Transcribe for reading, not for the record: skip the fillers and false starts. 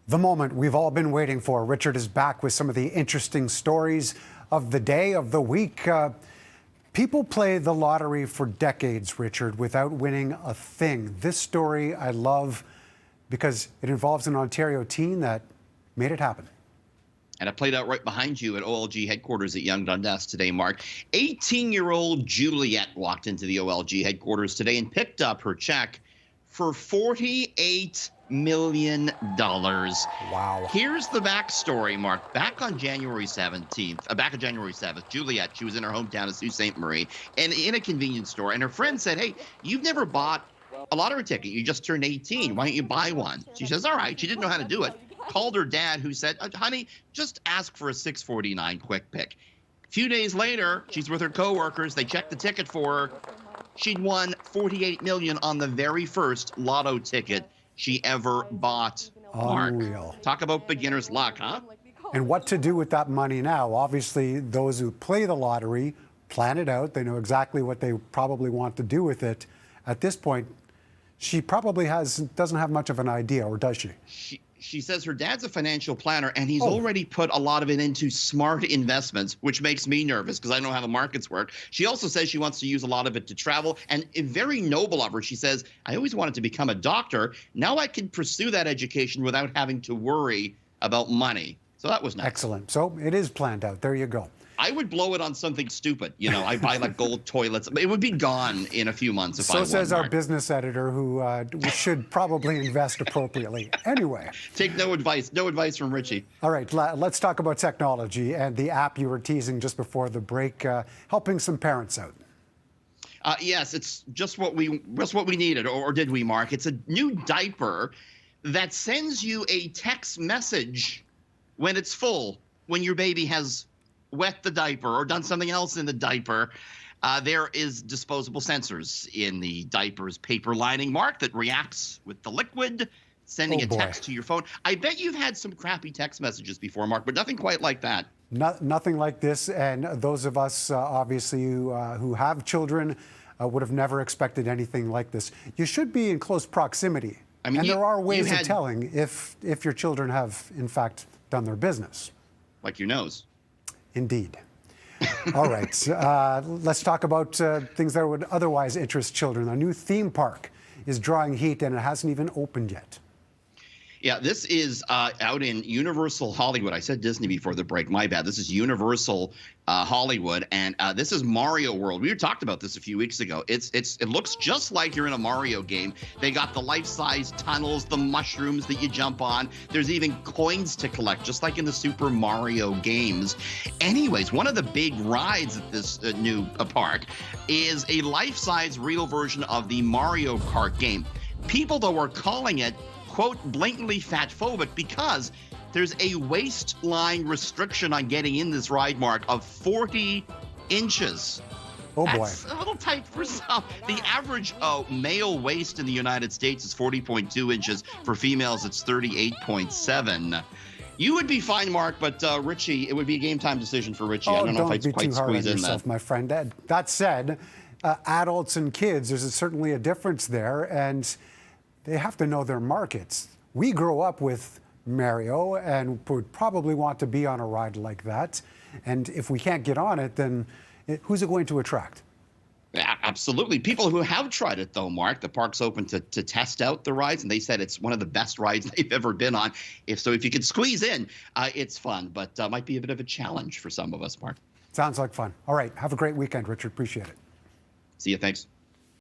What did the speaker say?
The moment we've all been waiting for. Richard is back with some of the interesting stories of the day, of the week. People play the lottery for decades, Richard, without winning a thing. This story I love because it involves an Ontario teen that made it happen. And it played out right behind you at OLG headquarters at Yonge Dundas today, Mark. 18-year-old Juliet walked into the OLG headquarters today and picked up her check for $48 million. Wow. Here's the backstory, Mark. Back on January 7th, Juliet, she was in her hometown of Sault Ste. Marie and in a convenience store. And her friend said, "Hey, you've never bought a lottery ticket. You just turned 18. Why don't you buy one?" She says, "All right." She didn't know how to do it. Called her dad, who said, "Honey, just ask for a 649 quick pick." A few days later, she's with her coworkers. They checked the ticket for her. She'd won $48 million on the very first lotto ticket she ever bought. Mark, Unreal. talk about beginner's luck, huh? And what to do with that money now? Obviously, those who play the lottery plan it out. They know exactly what they probably want to do with it. At this point, she probably doesn't have much of an idea, or does she? She says her dad's a financial planner, and he's already put a lot of it into smart investments, which makes me nervous because I know how the markets work. She also says she wants to use a lot of it to travel, and very noble of her. She says, "I always wanted to become a doctor. Now I can pursue that education without having to worry about money." So that was nice. Excellent. So it is planned out. There you go. I would blow it on something stupid. You know, I buy like gold toilets. It would be gone in a few months if I won. So says our business editor, who should probably invest appropriately. Anyway. Take no advice. No advice from Richie. All right, let's talk about technology and the app you were teasing just before the break, helping some parents out. Yes, it's just what we needed, or did we, Mark? It's a new diaper that sends you a text message when it's full, when your baby has wet the diaper or done something else in the diaper. There is disposable sensors in the diaper's paper lining, Mark, that reacts with the liquid, sending a text to your phone. I bet you've had some crappy text messages before, Mark, but nothing quite like that. Nothing like this, and those of us, obviously, who have children would have never expected anything like this. You should be in close proximity, and there are ways of telling if your children have, in fact, done their business. Like your nose. Indeed. All right, let's talk about things that would otherwise interest children. A new theme park is drawing heat, and it hasn't even opened yet. Yeah, this is out in Universal Hollywood. I said Disney before the break. My bad. This is Universal Hollywood, and this is Mario World. We talked about this a few weeks ago. It looks just like you're in a Mario game. They got the life-size tunnels, the mushrooms that you jump on. There's even coins to collect, just like in the Super Mario games. Anyways, one of the big rides at this new park is a life-size real version of the Mario Kart game. People, though, are calling it, quote, blatantly fatphobic because there's a waistline restriction on getting in this ride, Mark, of 40 inches. Oh, boy. That's a little tight for some. The average male waist in the United States is 40.2 inches. For females, it's 38.7. You would be fine, Mark, but Richie, it would be a game time decision for Richie. I don't know if I'd quite squeeze in that. My friend. That said, adults and kids, there's certainly a difference there, and they have to know their markets. We grew up with Mario and would probably want to be on a ride like that. And if we can't get on it, then who's it going to attract? Yeah, absolutely. People who have tried it, though, Mark, the park's open to test out the rides, and they said it's one of the best rides they've ever been on. If you could squeeze in, it's fun, but might be a bit of a challenge for some of us, Mark. Sounds like fun. All right. Have a great weekend, Richard. Appreciate it. See you. Thanks.